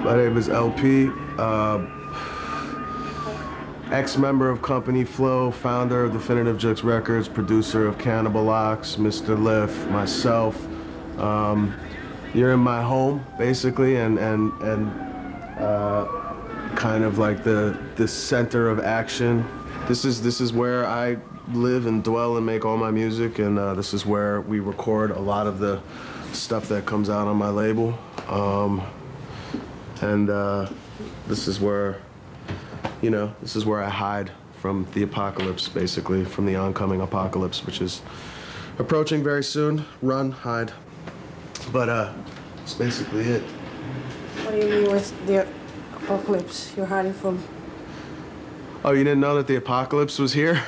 My name is LP, ex-member of Company Flow, founder of Definitive Jux Records, producer of Cannibal Ox, Mr. Liff, myself. You're in my home, basically, and kind of like the center of action. This is where I live and dwell and make all my music, and this is where we record a lot of the stuff that comes out on my label. This is where, you know, this is where I hide from the apocalypse, basically, from the oncoming apocalypse, which is approaching very soon. Run, hide. But that's basically it. What do you mean with the apocalypse you're hiding from? Oh, you didn't know that the apocalypse was here?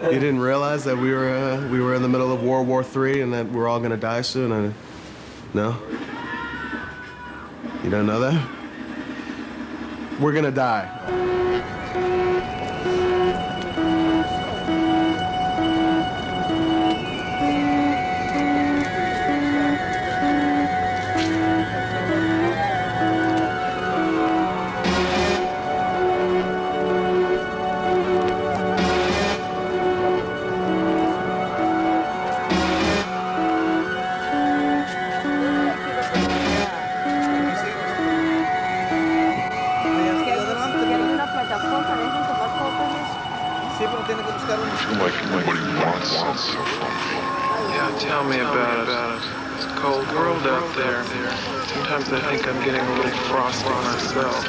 You didn't realize that we were in the middle of World War III and that we're all gonna die soon? No? You don't know that? We're gonna die. Yeah, tell me about it. It's a cold world out there. Sometimes I think I'm getting a little frosty myself.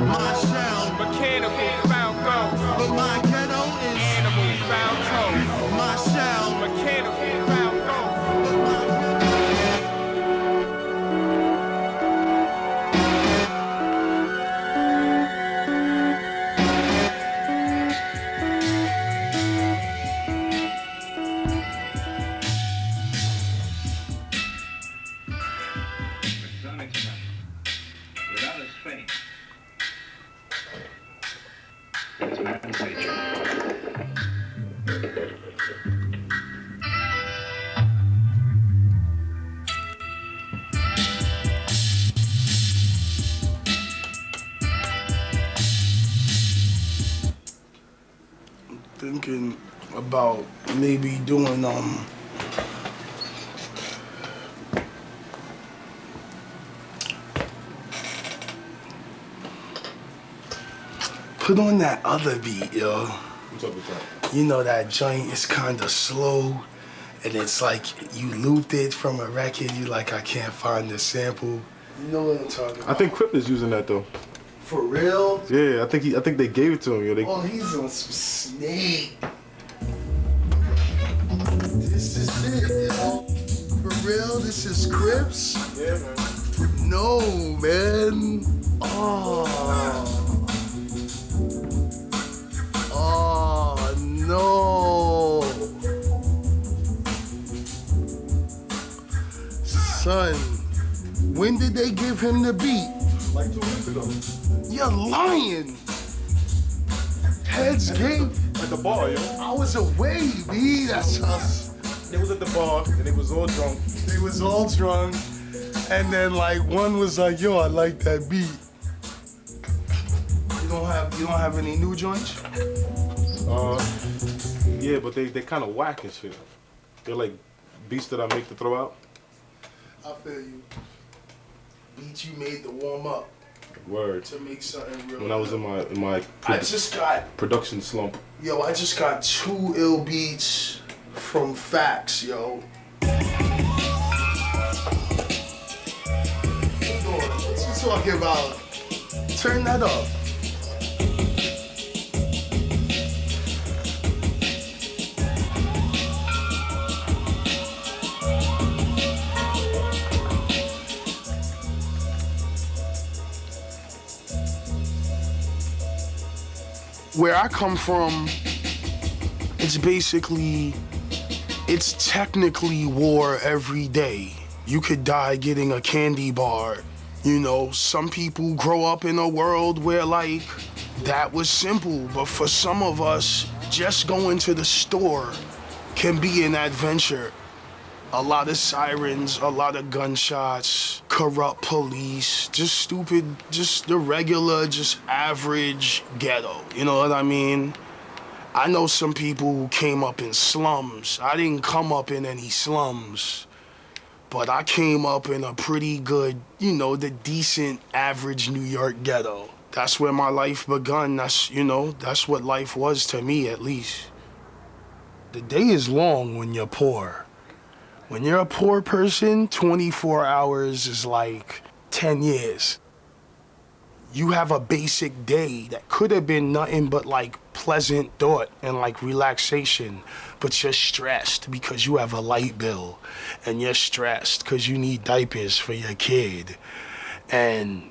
My sound, mechanical found gold, but my ghetto is animal found toad. My sound, mechanical found gold, but my without his fame. It's man's nature. Thinking about maybe doing put on that other beat, yo. What's up with that? You know that joint is kinda slow and it's like you looped it from a record, you like I can't find the sample. You know what I'm talking about? I think Crip is using that though. For real? Yeah, I think they gave it to him. Yo. Oh, he's on some snake. This is it, yo. For real? This is Crips? Yeah, man. No, man. Oh. Oh, no. Son, when did they give him the beat? Like 2 weeks ago. You're lying. Heads gave. At the bar, yo. I was away, B. That's us. They was at the bar and they was all drunk. They was all drunk. And then like one was like, yo, I like that beat. You don't have any new joints? Yeah, but they kind of whack and shit. They're like beats that I make to throw out. I feel you. Beats you made to warm up. Word. To make something real. When I was in my I just got, production slump. yo, I just got 2 ill beats from Facts, yo. What you talking about? Turn that up. Where I come from, it's technically war every day. You could die getting a candy bar. You know, some people grow up in a world where like, that was simple, but for some of us, just going to the store can be an adventure. A lot of sirens, a lot of gunshots, corrupt police, just stupid, just the regular, just average ghetto. You know what I mean? I know some people who came up in slums. I didn't come up in any slums, but I came up in a pretty good, you know, the decent average New York ghetto. That's where my life begun. That's, you know, that's what life was to me, at least. The day is long when you're poor. When you're a poor person, 24 hours is like 10 years. You have a basic day that could have been nothing but like pleasant thought and like relaxation, but you're stressed because you have a light bill, and you're stressed because you need diapers for your kid. And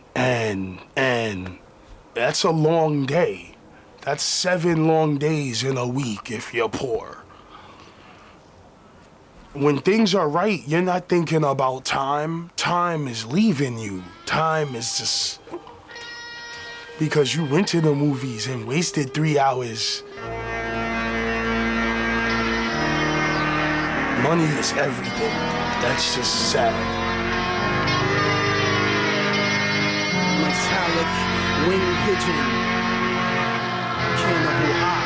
that's a long day. That's 7 long days in a week if you're poor. When things are right, you're not thinking about time. Time is leaving you. Time is just... because you went to the movies and wasted 3 hours. Money is everything. That's just sad. Metallic wing pigeon, cannibal ox.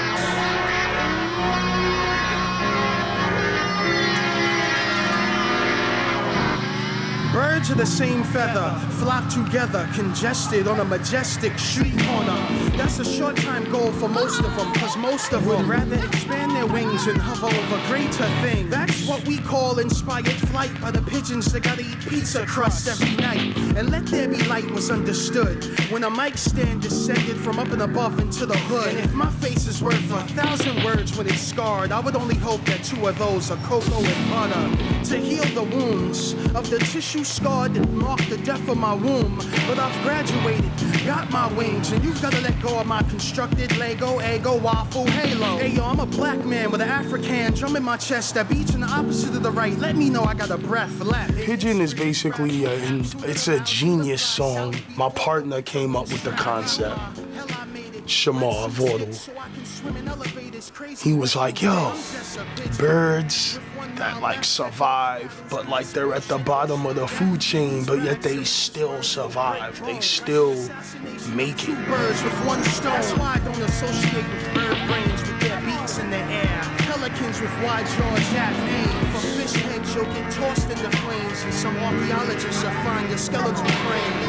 Birds of the same feather flock together, congested on a majestic street corner. That's a short-time goal for most of them, cause most of them would rather expand their wings and hover over greater things. That's what we call inspired flight by the pigeons that gotta eat pizza crust every night. And let there be light was understood when a mic stand descended from up and above into the hood. And if my face is worth 1,000 words when it's scarred, I would only hope that 2 of those are cocoa and butter to heal the wounds of the tissue scarred that marked the death of my womb. But I've graduated, got my wings, and you've gotta let go of my constructed Lego, ego, waffle, halo. Hey yo, I'm a black man with an African drum in my chest that beats in the opposite of the right. Let me know I got a breath left. Pigeon is basically it's a genius song. My partner came up with the concept. Shamar Vordal. He was like, yo, birds that like survive, but like they're at the bottom of the food chain, but yet they still survive. They still make it. Birds with one stone. That's why I don't associate with bird brains with their beaks in the air. Pelicans with wide jaws that name. For fish heads, you'll get tossed into flames, and some archaeologists will find your skeletal frame.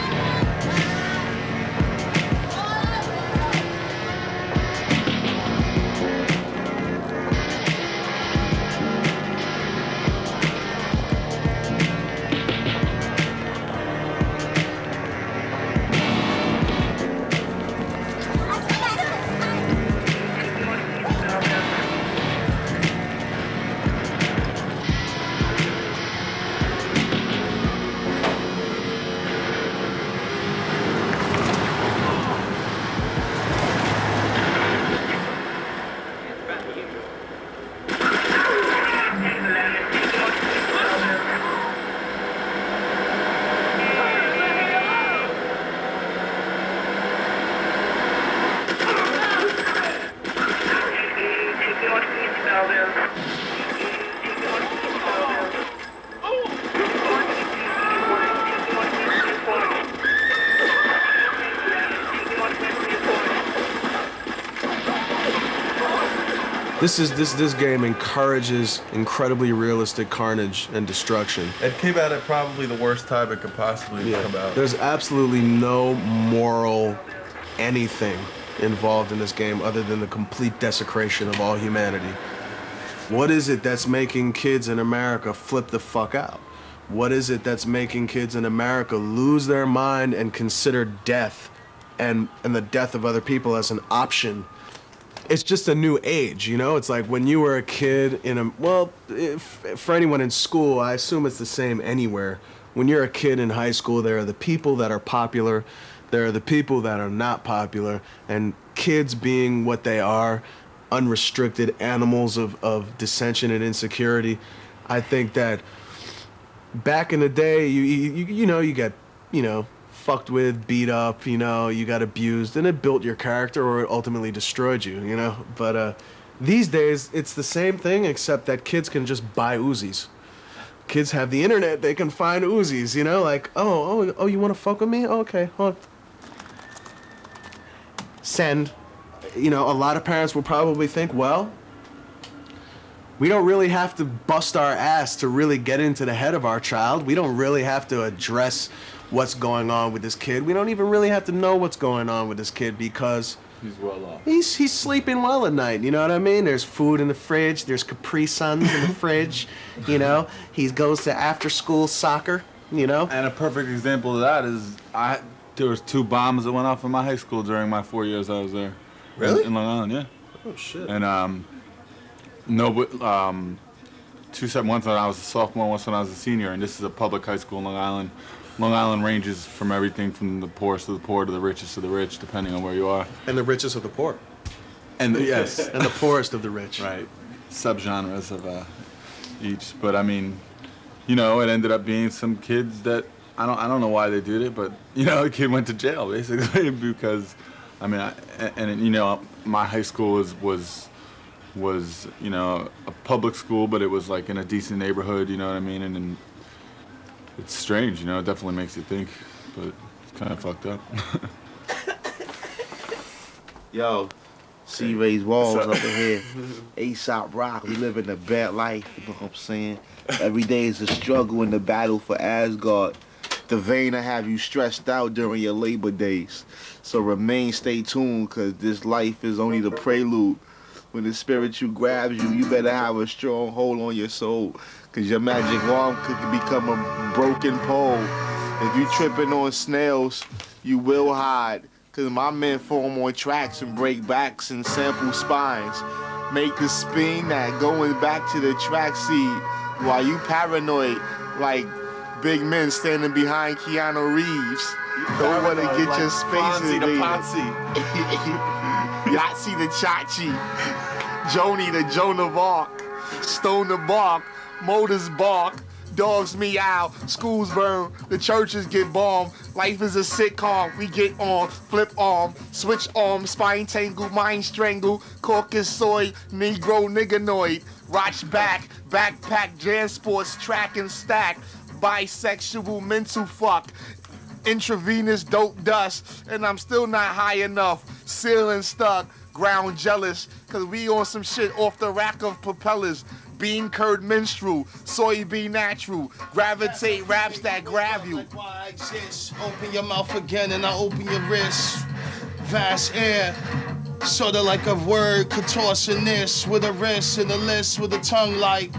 This game encourages incredibly realistic carnage and destruction. It came out at probably the worst time it could possibly come out. There's absolutely no moral anything involved in this game other than the complete desecration of all humanity. What is it that's making kids in America flip the fuck out? What is it that's making kids in America lose their mind and consider death and the death of other people as an option? It's just a new age, you know? It's like when you were a kid for anyone in school, I assume it's the same anywhere. When you're a kid in high school, there are the people that are popular, there are the people that are not popular, and kids being what they are, unrestricted animals of dissension and insecurity. I think that back in the day, you get, fucked with, beat up, you got abused, and it built your character or it ultimately destroyed you, But these days, it's the same thing except that kids can just buy Uzis. kids have the internet, they can find Uzis, you know? Like, oh, you want to fuck with me? Okay, hold. Send. You know, a lot of parents will probably think, well, we don't really have to bust our ass to really get into the head of our child. We don't really have to address what's going on with this kid. We don't even really have to know what's going on with this kid because He's well off. he's sleeping well at night, you know what I mean? There's food in the fridge, there's Capri Suns in the fridge, you know? He goes to after-school soccer, you know? And a perfect example of that is there was 2 bombs that went off in my high school during my 4 years I was there. Really? In Long Island, yeah. Oh, shit. And once when I was a sophomore, once when I was a senior, and this is a public high school in Long Island. Long Island ranges from everything from the poorest of the poor to the richest of the rich, depending on where you are. And the richest of the poor. And yes, And the poorest of the rich. right, subgenres of each. But I mean, you know, it ended up being some kids that I don't know why they did it, but you know, the kid went to jail basically because, I mean, you know, my high school was you know, a public school, but it was like in a decent neighborhood, you know what I mean, and it's strange, you know, it definitely makes you think, but it's kind of fucked up. Yo, C-Ray's Walls up in here. ASAP Rock, we live in a bad life, you know what I'm saying? Every day is a struggle in the battle for Asgard. The vein to have you stressed out during your labor days. So stay tuned, cause this life is only the prelude. When the spiritual grabs you, you better have a strong hold on your soul. Cause your magic arm could become a broken pole. If you tripping on snails, you will hide. Cause my men form on tracks and break backs and sample spines. Make the spin that going back to the track seed. While you paranoid like big men standing behind Keanu Reeves. Don't wanna get your space invaded. Yahtzee the Chachi, Joni the Joan of Arc, Stone the Bark, Motors bark, dogs meow, schools burn, the churches get bombed. Life is a sitcom, we get on, flip arm, switch arm, spine tangle, mind strangle, caucus soy, Negro niganoid, watch back, backpack, jam sports, track and stack, bisexual mental fuck. Intravenous dope dust, and I'm still not high enough. Ceiling stuck, ground jealous, cause we on some shit off the rack of propellers. Bean curd minstrel, soybean natural, gravitate raps that grab you. Like why I exist. Open your mouth again and I open your wrist. Vast air, sorta like a word contortionist with a wrist and a list with a tongue like,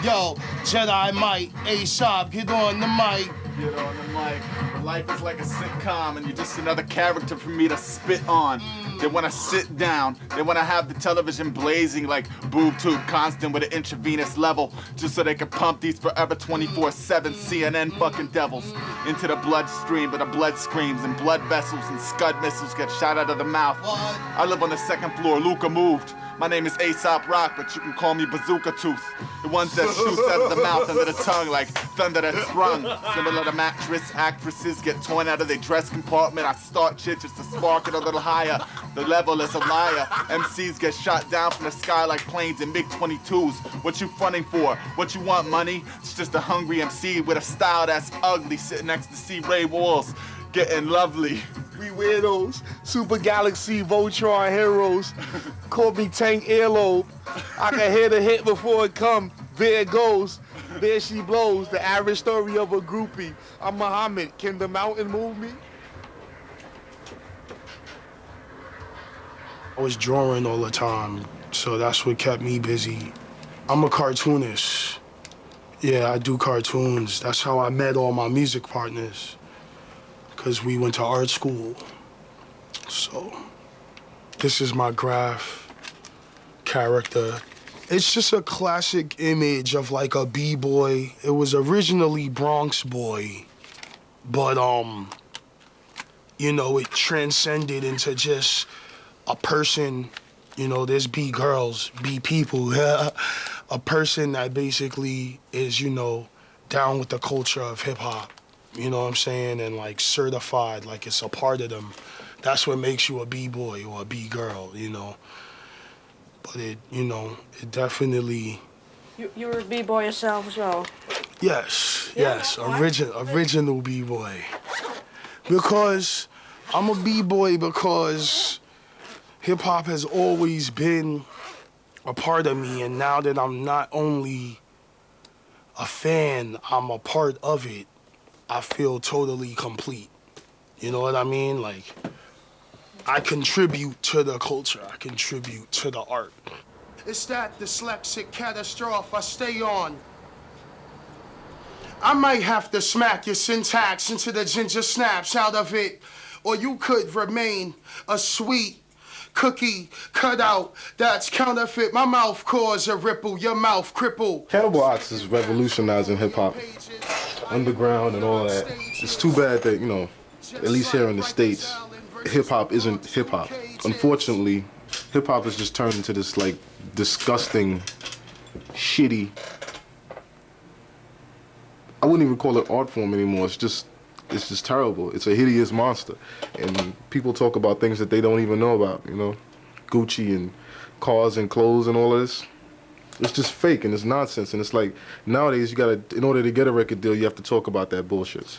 yo, Jedi might, ASAP, get on the mic. Get on the mic. Life is like a sitcom and you're just another character for me to spit on. They wanna sit down, they wanna have the television blazing like boob tube constant with an intravenous level, just so they can pump these forever 24/7 CNN fucking devils into the bloodstream, but the blood screams and blood vessels and scud missiles get shot out of the mouth. I live on the 2nd floor, Luca moved. My name is ASAP Rock, but you can call me Bazooka Tooth. The ones that shoots out of the mouth under the tongue like thunder that's sprung. Similar to mattress, actresses get torn out of their dress compartment. I start shit just to spark it a little higher. The level is a liar. MCs get shot down from the sky like planes in MiG-22s. What you fronting for? What you want, money? It's just a hungry MC with a style that's ugly sitting next to C-Ray Walls. Getting lovely. We weirdos, super galaxy Voltron heroes. Call me Tank Earlobe. I can hear the hit before it come. There it goes. There she blows. The average story of a groupie. I'm Muhammad. Can the mountain move me? I was drawing all the time, so that's what kept me busy. I'm a cartoonist. Yeah, I do cartoons. That's how I met all my music partners, because we went to art school. So this is my graph character. It's just a classic image of like a B-boy. It was originally Bronx Boy, but you know, it transcended into just a person. You know, there's B-girls, B-people. A person that basically is, you know, down with the culture of hip-hop. You know what I'm saying? And like certified, like it's a part of them. That's what makes you a B-boy or a B-girl, you know. But it, you know, it definitely... You were a b-boy yourself as well? Yes, original B-boy. Because I'm a B-boy because hip-hop has always been a part of me, and now that I'm not only a fan, I'm a part of it, I feel totally complete. You know what I mean? Like, I contribute to the culture, I contribute to the art. It's that dyslexic catastrophe I stay on. I might have to smack your syntax into the ginger snaps out of it, or you could remain a sweet cookie cut out that's counterfeit. My mouth cause a ripple, your mouth cripple. Cannibal Ox is revolutionizing hip-hop, underground and all that. It's too bad that, you know, at least here in the States, hip-hop isn't hip-hop. Unfortunately, hip-hop has just turned into this, like, disgusting, shitty, I wouldn't even call it art form anymore. It's just terrible. It's a hideous monster. And people talk about things that they don't even know about, you know? Gucci and cars and clothes and all of this. It's just fake and it's nonsense. And it's like, nowadays you gotta, in order to get a record deal, you have to talk about that bullshit.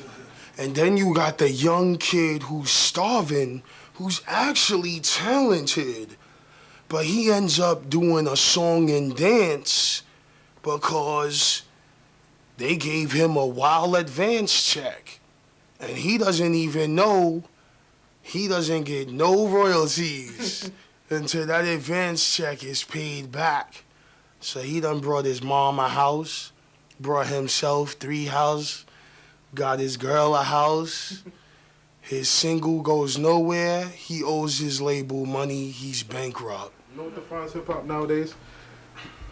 And then you got the young kid who's starving, who's actually talented, but he ends up doing a song and dance because they gave him a wild advance check. And he doesn't even know, he doesn't get no royalties until that advance check is paid back. So he done brought his mom a house, brought himself 3 houses, got his girl a house. His single goes nowhere. He owes his label money. He's bankrupt. You know what defines hip-hop nowadays?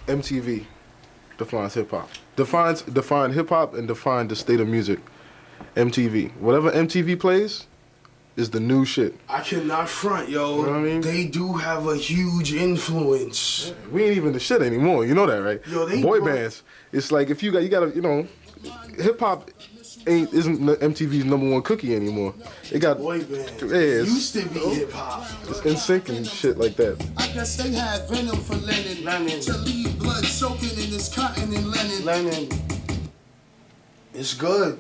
MTV defines hip-hop. Define hip-hop and define the state of music. MTV. Whatever MTV plays is the new shit. I cannot front, yo. You know what I mean? They do have a huge influence. Yeah, we ain't even the shit anymore. You know that, right? Yo, they boy bands. It's like if you gotta, you know, hip-hop isn't MTV's #1 cookie anymore. It got boy bands. Yeah, used to be hip-hop. It's NSYNC and shit like that. I guess they had venom for Lennon. To leave blood soaking in this cotton and Lennon. It's good.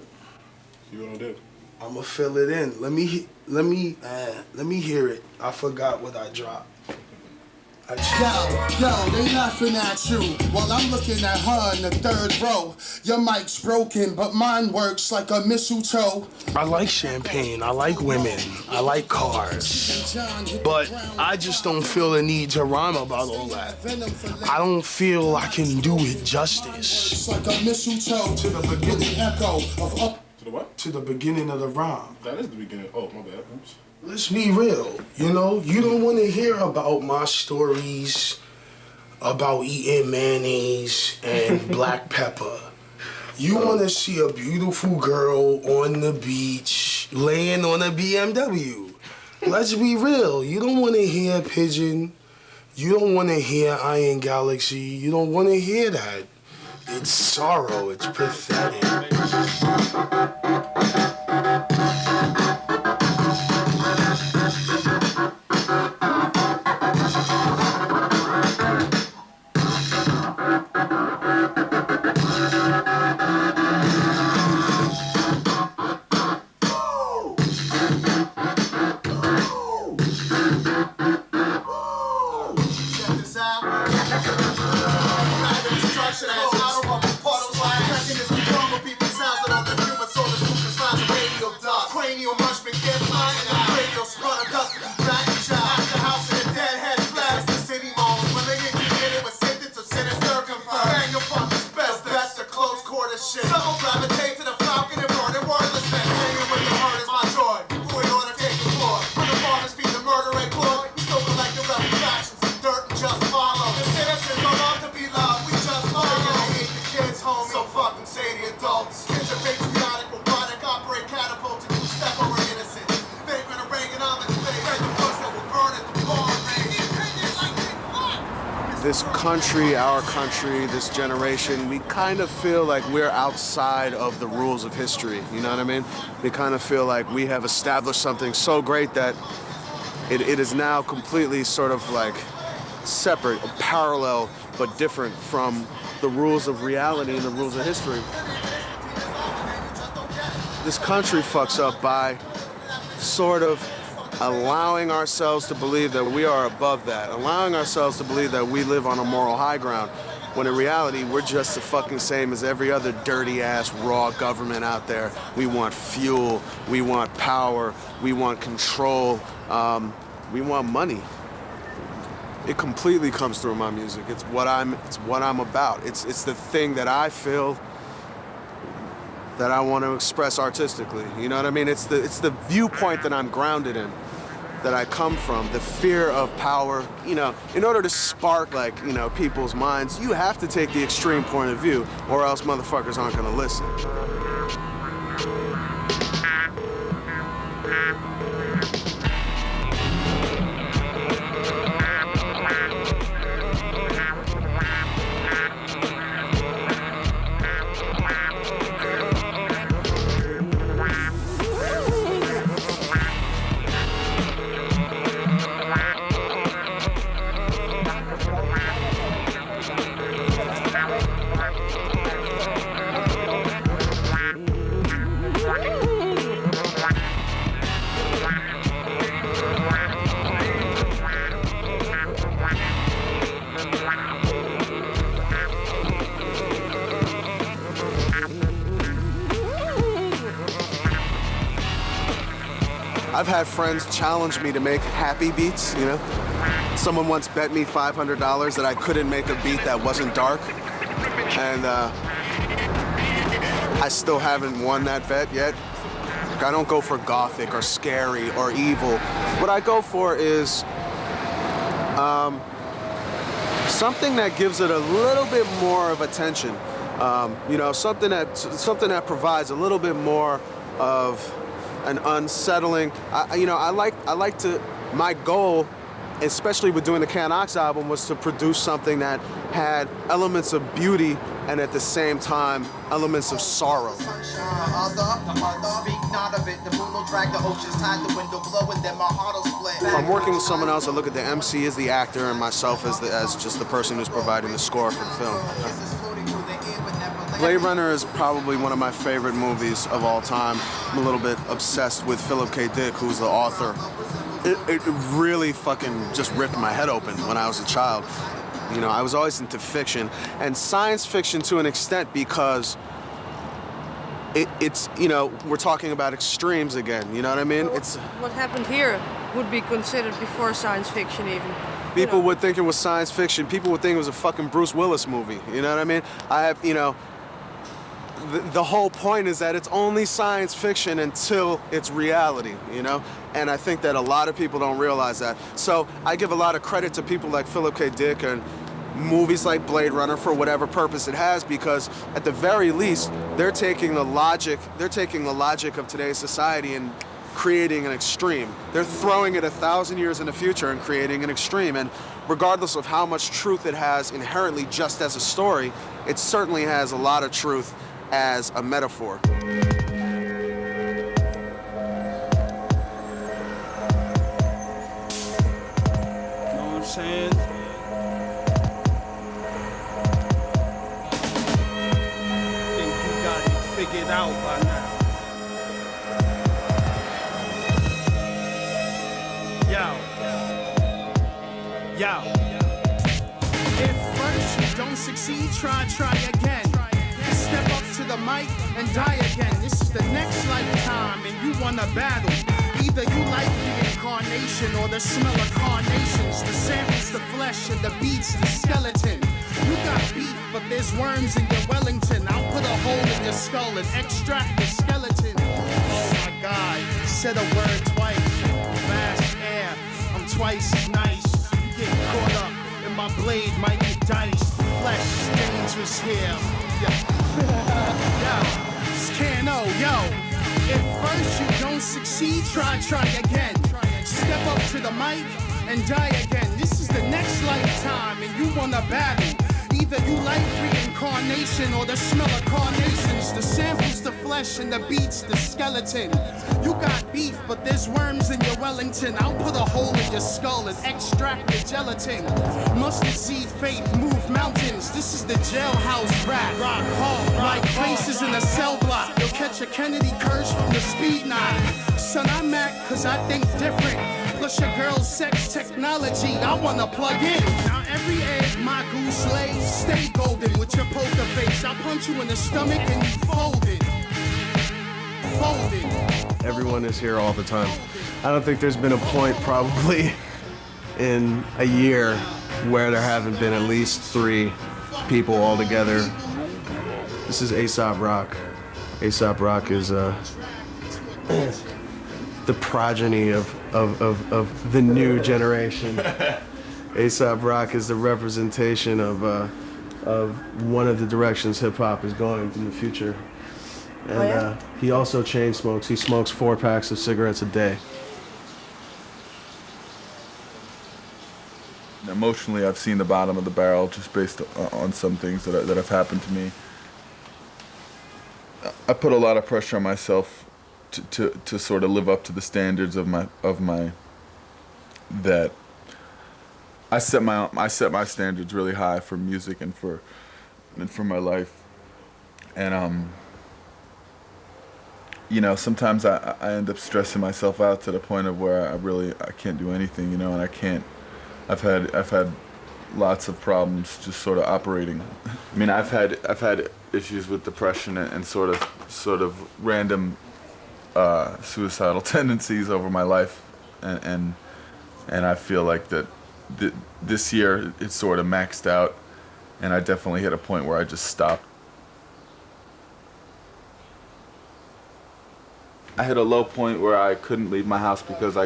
You gonna do? I'ma fill it in. Let me hear it. I forgot what I dropped. Yo, they laughing at you while I'm looking at her in the 3rd row. Your mic's broken, but mine works like a mistletoe. I like champagne, I like women, I like cars. But I just don't feel the need to rhyme about all that. I don't feel I can do it justice. It's like a mistletoe to the beginning echo of up. To the what? To the beginning of the rhyme. That is the beginning. Oh, my bad. Oops. Let's be real, you know? You don't want to hear about my stories about eating mayonnaise and black pepper. You want to see a beautiful girl on the beach laying on a BMW. Let's be real. You don't want to hear Pigeon. You don't want to hear Iron Galaxy. You don't want to hear that. It's sorrow. It's pathetic. This country, our country, this generation, we kind of feel like we're outside of the rules of history, you know what I mean? We kind of feel like we have established something so great that it is now completely sort of like separate, parallel, but different from the rules of reality and the rules of history. this country fucks up by sort of allowing ourselves to believe that we are above that, allowing ourselves to believe that we live on a moral high ground, when in reality, we're just the fucking same as every other dirty-ass, raw government out there. We want fuel, we want power, we want control, we want money. It completely comes through my music. It's what I'm about. It's the thing that I feel that I want to express artistically. You know what I mean? It's the viewpoint that I'm grounded in, that I come from, the fear of power. You know, in order to spark, like, you know, people's minds, you have to take the extreme point of view, or else motherfuckers aren't gonna listen. I've had friends challenge me to make happy beats, you know? Someone once bet me $500 that I couldn't make a beat that wasn't dark. And I still haven't won that bet yet. I don't go for gothic or scary or evil. What I go for is something that gives it a little bit more of attention. You know, something that provides a little bit more of an unsettling. I like to. My goal, especially with doing the Can Ox album, was to produce something that had elements of beauty and at the same time elements of sorrow. If I'm working with someone else, I look at the MC as the actor and myself as just the person who's providing the score for the film. Blade Runner is probably one of my favorite movies of all time. I'm a little bit obsessed with Philip K. Dick, who's the author. It really fucking just ripped my head open when I was a child. You know, I was always into fiction and science fiction to an extent because it's, you know, we're talking about extremes again, you know what I mean? It's what happened here would be considered before science fiction even. People would think it was science fiction. People would think it was a fucking Bruce Willis movie, you know what I mean? I have, you know, the whole point is that it's only science fiction until it's reality, you know? And I think that a lot of people don't realize that. So I give a lot of credit to people like Philip K. Dick and movies like Blade Runner for whatever purpose it has, because at the very least, they're taking the logic of today's society and creating an extreme. They're throwing it 1,000 years in the future and creating an extreme. And regardless of how much truth it has inherently just as a story, it certainly has a lot of truth as a metaphor. Know what I'm saying? Think you got it figured out by now. Yo. If first you don't succeed, try again. Step up to the mic and die again. This is the next lifetime and you wanna battle. Either you like the incarnation or the smell of carnations. The samples, the flesh, and the beats, the skeleton. You got beef, but there's worms in your Wellington. I'll put a hole in your skull and extract the skeleton. Oh my God, said a word twice. Fast air, I'm twice as nice. You get caught up and my blade might get diced. Flesh dangerous here. Yo, Scano, yo. If first you don't succeed, try again. Step up to the mic and die again. This is the next lifetime and you wanna battle. Either Either you like reincarnation or the smell of carnations. The sample's the flesh and the beat's the skeleton. You got beef, but there's worms in your Wellington. I'll put a hole in your skull and extract the gelatin. Mustard seed faith move mountains. This is the jailhouse rap. Rock hard like faces in a cell block. You'll catch a Kennedy curse from the speed knot. Son, I'm Mac cause I think different. Plus your girl's sex technology, I wanna plug in. Now every egg my goose lays, stay golden with your poker face. I'll punch you in the stomach and you folded. Folded. Everyone is here all the time. I don't think there's been a point probably in a year where there haven't been at least 3 people all together. This is A$AP Rock. A$AP Rock is the progeny of the new generation. A$AP Rock is the representation of one of the directions hip hop is going in the future. And he also chain smokes. He smokes 4 packs of cigarettes a day. Emotionally, I've seen the bottom of the barrel just based on some things that have happened to me. I put a lot of pressure on myself to sort of live up to the standards of my that I set my standards really high for music and for my life. And you know, sometimes I end up stressing myself out to the point of where I can't do anything, you know, and I can't. I've had lots of problems just sort of operating. I mean, I've had issues with depression and sort of random suicidal tendencies over my life, and I feel like that this year it sort of maxed out, and I definitely hit a point where I just stopped. I hit a low point where I couldn't leave my house because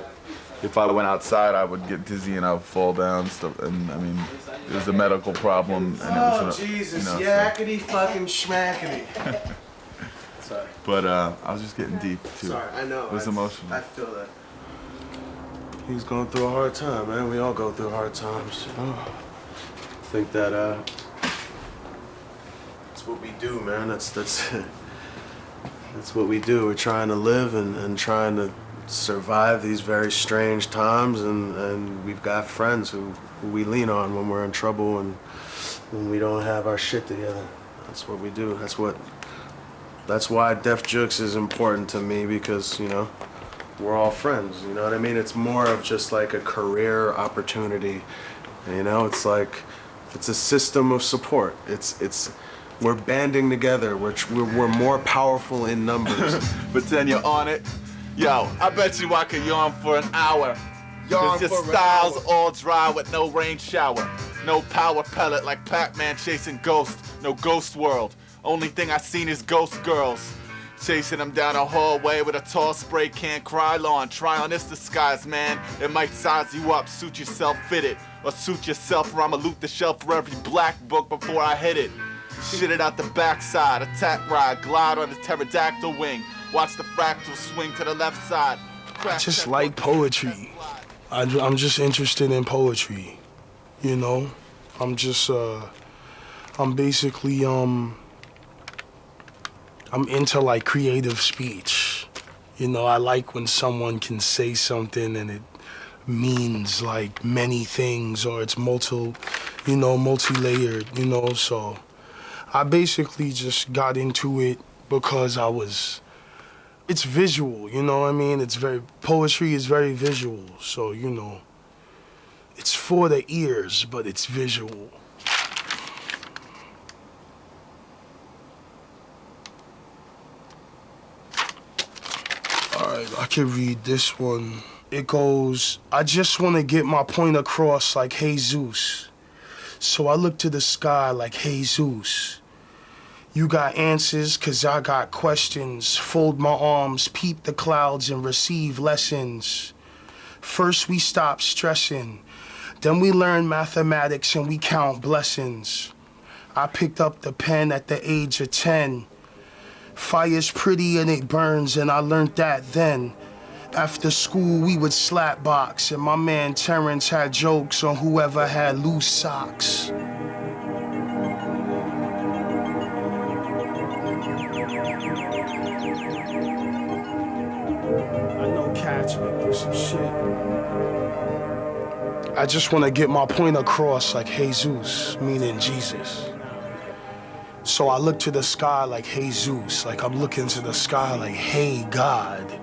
if I went outside, I would get dizzy and I would fall down and stuff. And I mean, it was a medical problem. And it was Jesus, you know, yakety fucking schmackety. Sorry. But I was just getting deep too. Sorry, I know. It was emotional. I feel that. He's going through a hard time, man. We all go through hard times. You know? I think that that's what we do, man. That's what we do. We're trying to live and trying to survive these very strange times, and we've got friends who we lean on when we're in trouble and when we don't have our shit together. That's what we do. That's why Def Jux is important to me, because, you know, we're all friends, you know what I mean? It's more of just like a career opportunity, you know? It's like, it's a system of support. We're banding together. We're more powerful in numbers. Pretend you're on it. Yo, I bet you I could yarn for an hour. Cause your style's all dry with no rain shower. No power pellet like Pac-Man chasing ghosts. No ghost world. Only thing I seen is ghost girls. Chasing them down a hallway with a tall spray can Krylon. Try on this disguise, man. It might size you up, suit yourself, fit it. Or suit yourself, or I'ma loot the shelf for every black book before I hit it. Shit it out the backside, attack ride, glide on the pterodactyl wing. Watch the fractal swing to the left side. I just like poetry. I'm just interested in poetry, you know? I'm basically, I'm into like creative speech. You know, I like when someone can say something and it means like many things, or it's multi-layered, you know? So I basically just got into it because it's visual, you know what I mean? Poetry is very visual, so, you know, it's for the ears, but it's visual. All right, I can read this one. It goes, I just want to get my point across like Jesus. So I look to the sky like Jesus. You got answers, cause I got questions. Fold my arms, peep the clouds, and receive lessons. First we stop stressing, then we learn mathematics and we count blessings. I picked up the pen at the age of 10. Fire's pretty and it burns, and I learned that then. After school we would slap box, and my man Terrence had jokes on whoever had loose socks. I know cats went through some shit. I just want to get my point across like Jesus, meaning Jesus. So I look to the sky like Jesus, like I'm looking to the sky like, hey God,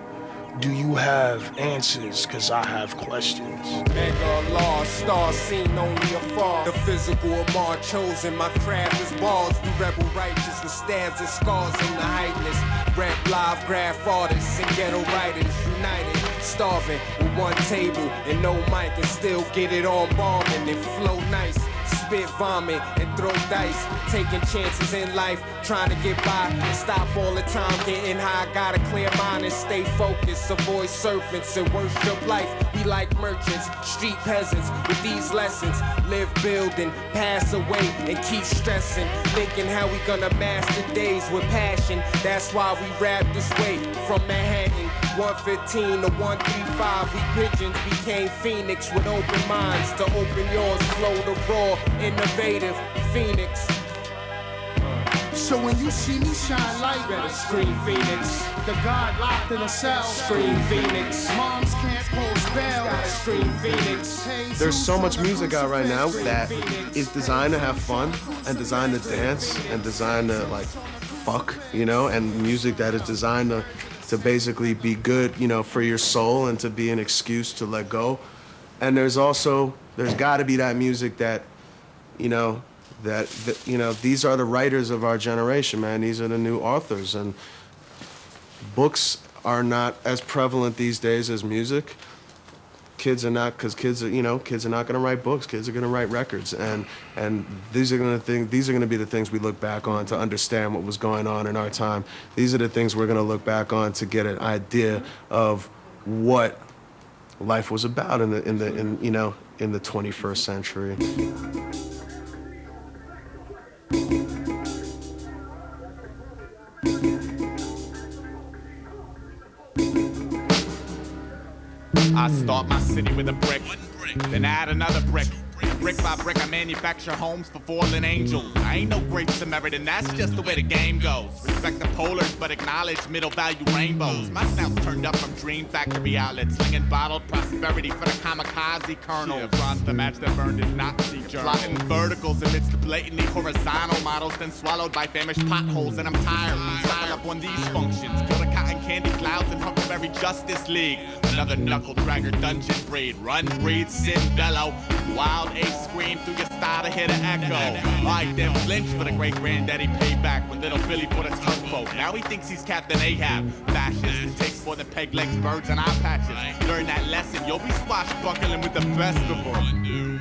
do you have answers? Cause I have questions. Mega law, star seen only afar. The physical Amar chosen, my craft is balls. We rebel righteous with stabs and scars in the heightness. Rap live, graph artists and ghetto writers united. Starving with one table and no mic and still get it on bombing and flow nice. Spit vomit and throw dice, taking chances in life, trying to get by and stop all the time getting high. Got a clear mind and stay focused, avoid serpents and worship life. We like merchants, street peasants with these lessons. Live building, pass away and keep stressing, thinking how we gonna master days with passion. That's why we rap this way from Manhattan. 115 to 135, we pigeons became Phoenix with open minds to open yours. Flow the raw, innovative Phoenix. So when you see me shine light, better scream Phoenix. The God locked in a cell, Scream Phoenix. Moms can't post bail, Scream Phoenix. There's so much music out right now that is designed to have fun and designed to dance and designed to like fuck, you know, and music that is designed to basically be good, you know, for your soul and to be an excuse to let go. And there's got to be that music that, you know, you know, these are the writers of our generation, man. These are the new authors, and books are not as prevalent these days as music. Kids are not, because kids are not going to write books. Kids are going to write records, and these are going to be the things we look back on to understand what was going on in our time. These are the things we're going to look back on to get an idea of what life was about in the 21st century. I start my city with a brick, then add another brick. Brick by brick, I manufacture homes for fallen angels. I ain't no great Samaritan, that's just the way the game goes. Respect the polars, but acknowledge middle value rainbows. My sound's turned up from Dream Factory outlets, slinging bottled prosperity for the kamikaze colonel. Yeah, bronze the match that burned his Nazi journal. Plotting verticals amidst the blatantly horizontal models, then swallowed by famished potholes. And I'm tired up on these functions. Kill the cotton candy clouds and Huckleberry Justice League. Another knuckle dragger dungeon breed. Run, breathe, sin, bellow. Wild ace scream through your style to hear the echo. Alright then, flinch for the great granddaddy payback when little Billy bought a tugboat. Now he thinks he's Captain Ahab. Fascist, it takes more than peg legs, birds, and eye patches. Learn that lesson, you'll be swashbuckling with the best of them.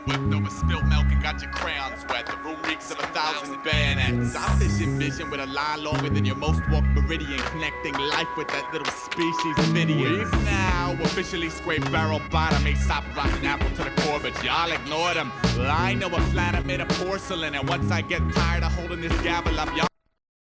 Whipped over spilled milk and got your crayons wet. The room reeks of 1,000 bayonets. I vision with a line longer than your most walked meridian, connecting life with that little species of idiot. We've now officially scraped barrel bottom, ain't stop rocking apple to the core, but y'all ignore them. Well, I know a planet made of porcelain, and once I get tired of holding this gavel up, y'all